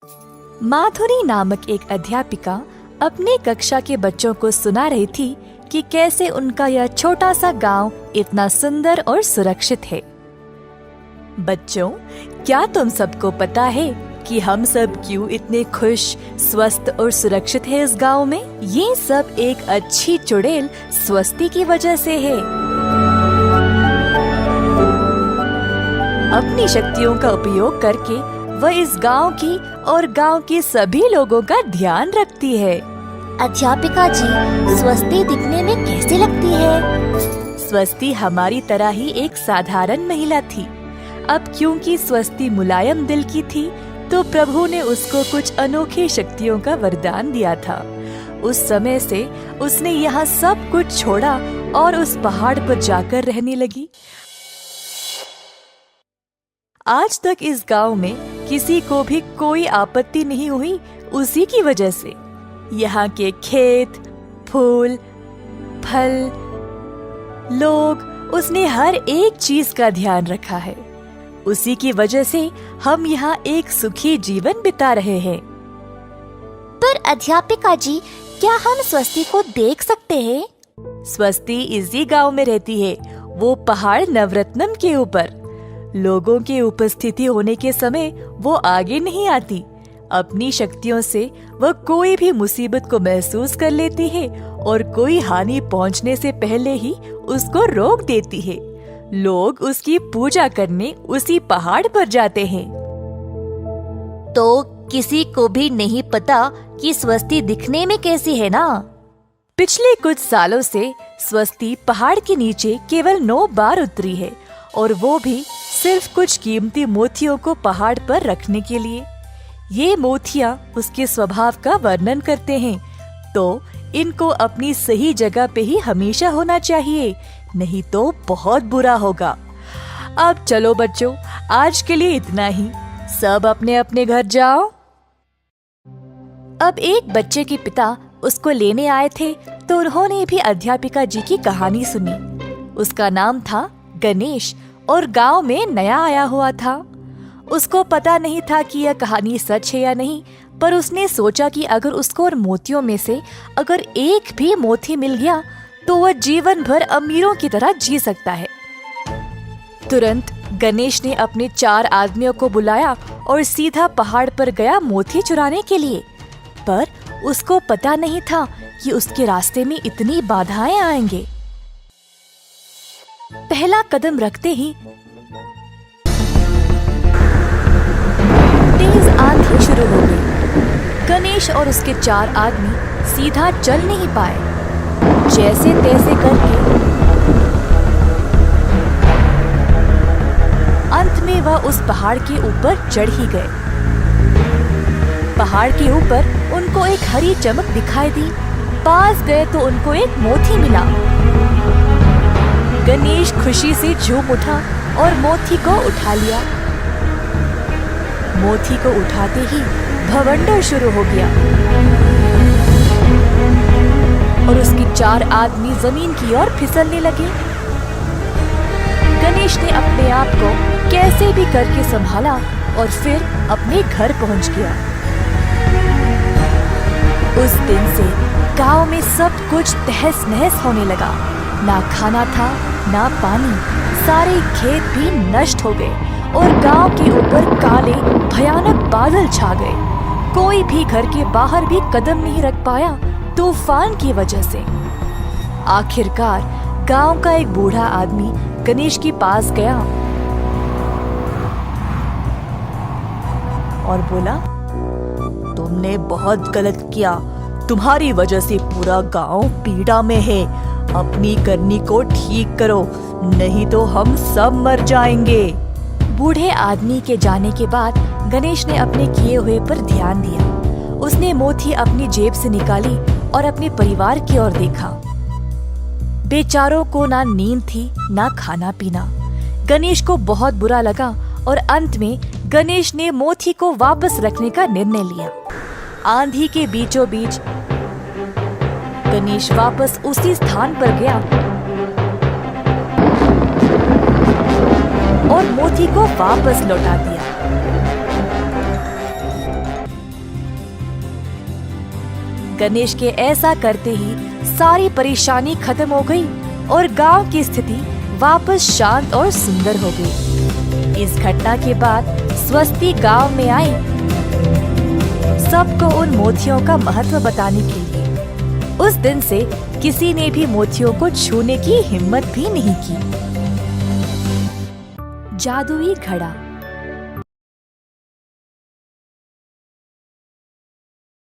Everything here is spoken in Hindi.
माधुरी नामक एक अध्यापिका अपने कक्षा के बच्चों को सुना रही थी कि कैसे उनका यह छोटा सा गांव इतना सुंदर और सुरक्षित है। बच्चों, क्या तुम सबको पता है कि हम सब क्यों इतने खुश, स्वस्थ और सुरक्षित हैं इस गांव में? ये सब एक अच्छी चुड़ैल स्वस्ति की वजह से है। अपनी शक्तियों का उपयोग करके वह इस गांव की और गांव के सभी लोगों का ध्यान रखती है। अध्यापिका जी, स्वस्ति दिखने में कैसी लगती है? स्वस्ति हमारी तरह ही एक साधारण महिला थी। अब क्योंकि स्वस्ति मुलायम दिल की थी, तो प्रभु ने उसको कुछ अनोखी शक्तियों का वरदान दिया था। उस समय से उसने यहाँ सब कुछ छोड़ा और उस पहाड़ पर जाकर रहने लगी। आज तक इस गांव में किसी को भी कोई आपत्ति नहीं हुई उसी की वजह से। यहाँ के खेत, फूल, फल, लोग, उसने हर एक चीज का ध्यान रखा है। उसी की वजह से हम यहाँ एक सुखी जीवन बिता रहे हैं। पर अध्यापिका जी, क्या हम स्वस्ति को देख सकते हैं? स्वस्ति इसी गांव में रहती है, वो पहाड़ नवरत्नम के ऊपर। लोगों की उपस्थिति होने के समय वो आगे नहीं आती। अपनी शक्तियों से वह कोई भी मुसीबत को महसूस कर लेती है और कोई हानि पहुंचने से पहले ही उसको रोक देती है। लोग उसकी पूजा करने उसी पहाड़ पर जाते हैं। तो किसी को भी नहीं पता कि स्वस्ति दिखने में कैसी है ना? पिछले कुछ सालों से स्वस्ति पहाड़ के नीचे केवल 9 बार उतरी है, और वो भी सिर्फ कुछ कीमती मोतियों को पहाड़ पर रखने के लिए। ये मोतियाँ उसके स्वभाव का वर्णन करते हैं, तो इनको अपनी सही जगह पे ही हमेशा होना चाहिए, नहीं तो बहुत बुरा होगा। अब चलो बच्चों, आज के लिए इतना ही। सब अपने अपने घर जाओ। अब एक बच्चे के पिता उसको लेने आए थे, तो उन्होंने भी अध्यापिका जी की कहानी सुनी। उसका नाम था गणेश और गांव में नया आया हुआ था। उसको पता नहीं था कि यह कहानी सच है या नहीं, पर उसने सोचा कि अगर उसको और मोतियों में से अगर एक भी मोती मिल गया तो वह जीवन भर अमीरों की तरह जी सकता है। तुरंत गणेश ने अपने 4 आदमियों को बुलाया और सीधा पहाड़ पर गया मोती चुराने के लिए। पर उसको पता नहीं था कि उसके रास्ते में इतनी बाधाएं आएंगे। पहला कदम रखते ही तेज आंधी शुरू हो गई। गणेश और उसके 4 आदमी सीधा चल नहीं पाए। जैसे तैसे करके अंत में वह उस पहाड़ के ऊपर चढ़ ही गए। पहाड़ के ऊपर उनको एक हरी चमक दिखाई दी। पास गए तो उनको एक मोती मिला। गणेश खुशी से झूम उठा और मोती को उठा लिया। मोती को उठाते ही भवंडर शुरू हो गया और उसके 4 आदमी जमीन की ओर फिसलने लगे। गणेश ने अपने आप को कैसे भी करके संभाला और फिर अपने घर पहुंच गया। उस दिन से गांव में सब कुछ तहस नहस होने लगा। ना खाना था, ना पानी। सारे खेत भी नष्ट हो गए और गांव के ऊपर काले भयानक बादल छा गए। कोई भी घर के बाहर भी कदम नहीं रख पाया तूफान की वजह से। आखिरकार गांव का एक बूढ़ा आदमी गणेश के पास गया और बोला, तुमने बहुत गलत किया। तुम्हारी वजह से पूरा गांव पीड़ा में है। अपनी करनी को ठीक करो, नहीं तो हम सब मर जाएंगे। बूढ़े आदमी के जाने के बाद गणेश ने अपने किए हुए पर ध्यान दिया। उसने मोती अपनी जेब से निकाली और अपने परिवार की ओर देखा। बेचारों को ना नींद थी, ना खाना पीना। गणेश को बहुत बुरा लगा और अंत में गणेश ने मोती को वापस रखने का निर्णय लिया। आंधी के बीचों बीच गणेश वापस उसी स्थान पर गया और मोती को वापस लौटा दिया। गणेश के ऐसा करते ही सारी परेशानी खत्म हो गई और गांव की स्थिति वापस शांत और सुंदर हो गई। इस घटना के बाद स्वस्ति गांव में आई सबको उन मोतियों का महत्व बताने के लिए। उस दिन से किसी ने भी मोतियों को छूने की हिम्मत भी नहीं की। जादुई घड़ा।